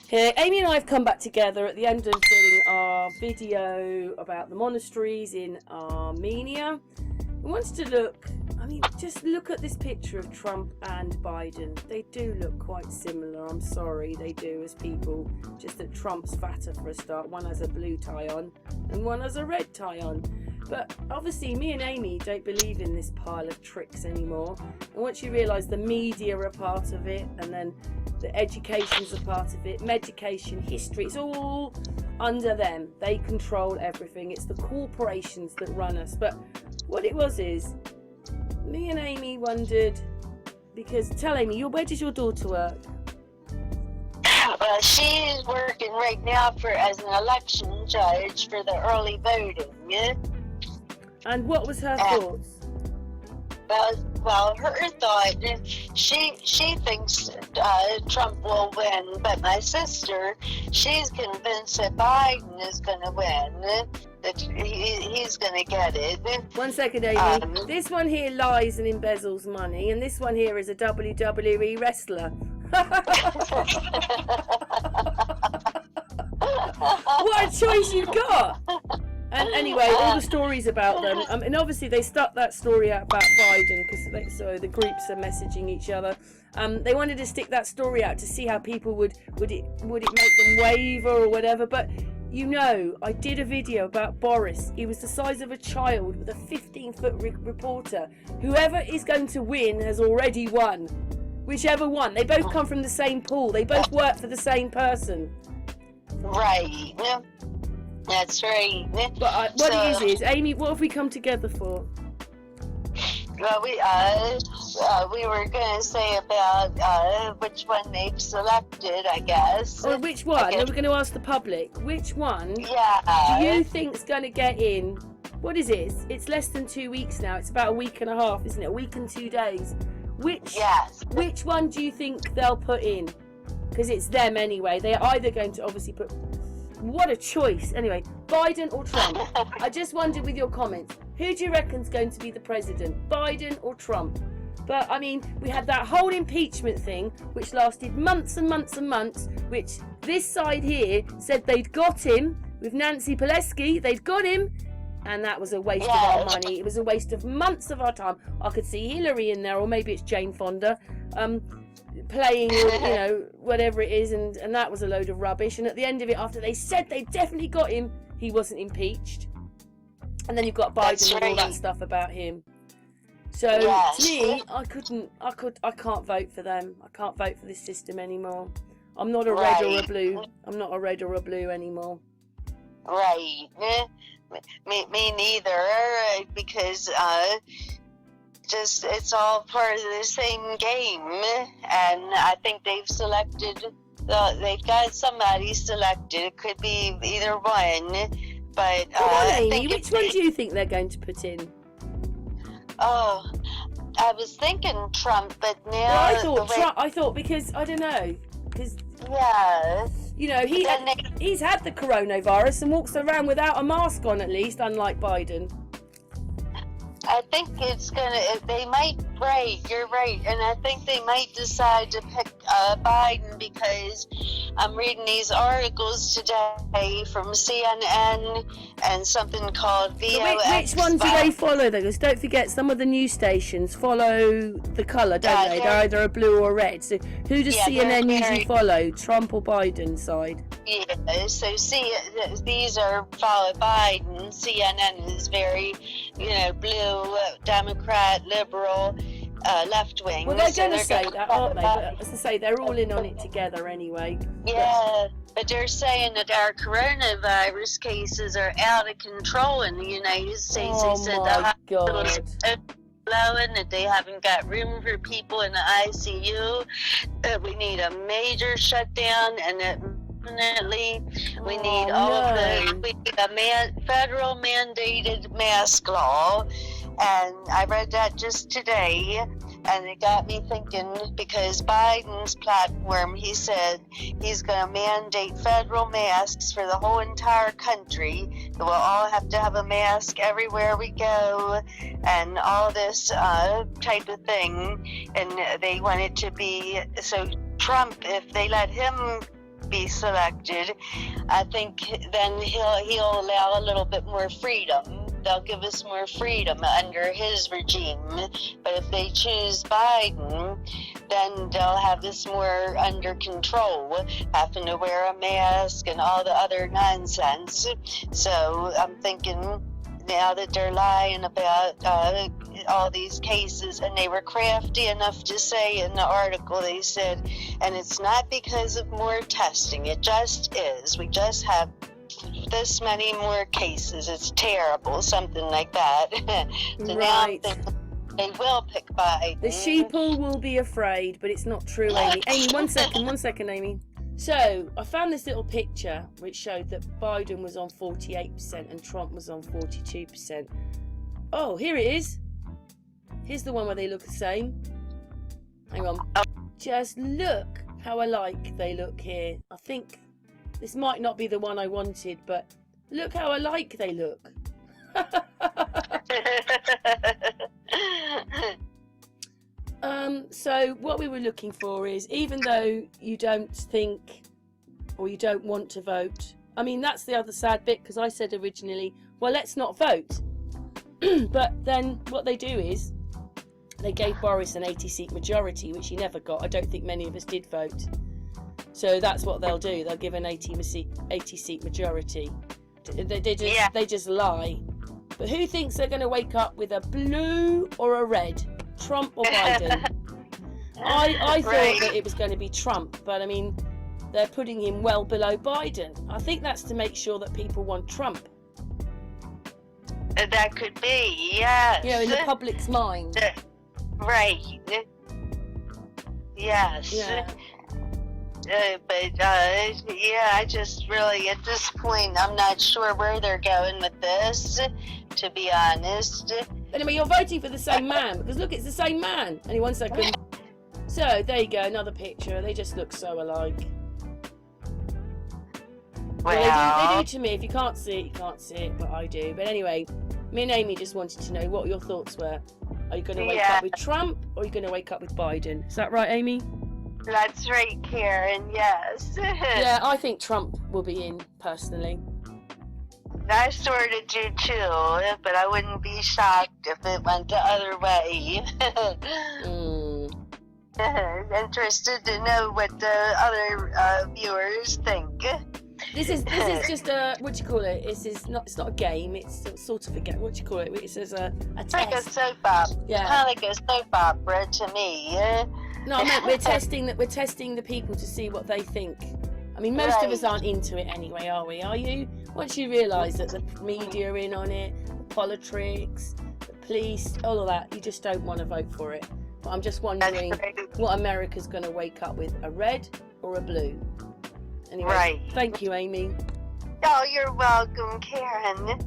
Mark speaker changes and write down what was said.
Speaker 1: Here, Amy and I have come back together at the end of doing our video about the monasteries in Armenia. We wanted to look, just look at this picture of Trump and Biden. They do look quite similar, I'm sorry, they do as people. Just that Trump's fatter for a start. One has a blue tie on and one has a red tie on. But obviously me and Amy don't believe in this pile of tricks anymore. And once you realise the media are a part of it, and then the education's a part of it, medication, history, it's all under them. They control everything. It's the corporations that run us. But what it was is, me and Amy wondered, because, tell Amy, where does your daughter work?
Speaker 2: Well, she's working right now as an election judge for the early voting.
Speaker 1: And what was her thoughts?
Speaker 2: Well, her thought, she thinks Trump will win, but my sister, she's convinced that Biden is going to win, that he's going to get it.
Speaker 1: 1 second, Amy. This one here lies and embezzles money, and this one here is a WWE wrestler. What a choice you've got! And anyway, all the stories about them, and obviously they stuck that story out about Biden because so the groups are messaging each other. They wanted to stick that story out to see how people would it make them waver or whatever. But you know, I did a video about Boris. He was the size of a child with a 15-foot reporter. Whoever is going to win has already won. Whichever one. They both come from the same pool. They both work for the same person.
Speaker 2: Right. That's right.
Speaker 1: But what it is, Amy, what have we come together for?
Speaker 2: Well, we were going to say about which one they've selected, I guess.
Speaker 1: Or which one? We're going to ask the public. Which one do you think's going to get in? What is it? It's less than 2 weeks now. It's about a week and a half, isn't it? A week and 2 days. Which one do you think they'll put in? Because it's them anyway. They're either going to obviously put... What a choice. Anyway, Biden or Trump? I just wondered with your comments, who do you reckon's going to be the president? Biden or Trump? But, we had that whole impeachment thing, which lasted months and months and months, which this side here said they'd got him with Nancy Pelosi. They'd got him. And that was a waste of our money. It was a waste of months of our time. I could see Hillary in there, or maybe it's Jane Fonda. Playing, whatever it is, and that was a load of rubbish. And at the end of it, after they said they definitely got him, he wasn't impeached. And then you've got Biden and all that stuff about him. So to me, I can't vote for them. I can't vote for this system anymore. I'm not a red or a blue. I'm not a red or a blue anymore.
Speaker 2: Right. Me neither, because it's all part of the same game, and I think they've got somebody selected. It could be either one, but
Speaker 1: Amy, which one do you think they're going to put in?
Speaker 2: Oh, I was thinking Trump, but now
Speaker 1: I thought because I don't know, because he's had the coronavirus and walks around without a mask on, at least, unlike Biden.
Speaker 2: I think you're right, and I think they might decide to pick Biden because I'm reading these articles today from CNN and something called VOX.
Speaker 1: Which one do they follow though? Because don't forget, some of the news stations follow the colour, don't they? They're either a blue or red. So who does CNN usually follow? Trump or Biden side?
Speaker 2: Yeah, so these are followed Biden. CNN is very, blue, Democrat, liberal, left wing.
Speaker 1: Well, they're going to say that, aren't they? But as I say, they're all in on it together anyway.
Speaker 2: Yeah, but they're saying that our coronavirus cases are out of control in the United States.
Speaker 1: Oh,
Speaker 2: they said
Speaker 1: my God.
Speaker 2: Blowing, that they haven't got room for people in the ICU, that we need a major shutdown, and that definitely we need a federal mandated mask law. And I read that just today, and it got me thinking, because Biden's platform, he said he's going to mandate federal masks for the whole entire country. We'll all have to have a mask everywhere we go, and all this type of thing. And they want it to be, so Trump, if they let him be selected, I think then he'll allow a little bit more freedom. They'll give us more freedom under his regime. But if they choose Biden, then they'll have this more under control, having to wear a mask and all the other nonsense. So I'm thinking now that they're lying about all these cases, and they were crafty enough to say in the article, they said, and it's not because of more testing, it just is. We just have this many more cases. It's terrible, something like that. So
Speaker 1: right.
Speaker 2: Now they will pick Biden.
Speaker 1: The sheeple will be afraid, but it's not true, Amy. Amy, one second, Amy. So, I found this little picture which showed that Biden was on 48% and Trump was on 42%. Oh, here it is. Here's the one where they look the same. Hang on. Just look how alike they look here. I think this might not be the one I wanted, but look how alike they look. So what we were looking for is, even though you don't think or you don't want to vote, I mean, that's the other sad bit, because I said originally, well, let's not vote. But then what they do is they gave Boris an 80-seat majority, which he never got. I don't think many of us did vote. So that's what they'll do. They'll give an 80-seat majority. They just lie. But who thinks they're going to wake up with a blue or a red? Trump or Biden? I thought that it was going to be Trump, but I mean, they're putting him well below Biden. I think that's to make sure that people want Trump.
Speaker 2: That could be, yes.
Speaker 1: You know, in the public's mind.
Speaker 2: Right. Yes.
Speaker 1: Yeah.
Speaker 2: I just really, at this point, I'm not sure where they're going with this, to be honest.
Speaker 1: Anyway, you're voting for the same man, because look, it's the same man. Only 1 second. So, there you go, another picture. They just look so alike. Well, they do to me. If you can't see it, you can't see it, but I do. But anyway, me and Amy just wanted to know what your thoughts were. Are you going to wake up with Trump, or are you going to wake up with Biden? Is that right, Amy?
Speaker 2: That's right, Karen, yes.
Speaker 1: Yeah, I think Trump will be in, personally.
Speaker 2: I sort of do too, but I wouldn't be shocked if it went the other way. Interested to know what the other viewers think.
Speaker 1: This is just a, what do you call it? It's not a game. It's sort of a game. What do you call it? It's a test.
Speaker 2: Like a soap opera.
Speaker 1: Yeah.
Speaker 2: Kind of like a soap opera to me.
Speaker 1: No, I meant we're testing the people to see what they think. I mean, most of us aren't into it anyway, are we? Are you? Once you realise that the media are in on it, the politics, the police, all of that, you just don't want to vote for it. But I'm just wondering what America's going to wake up with, a red or a blue? Anyway, thank you, Amy.
Speaker 2: Oh, you're welcome, Karen.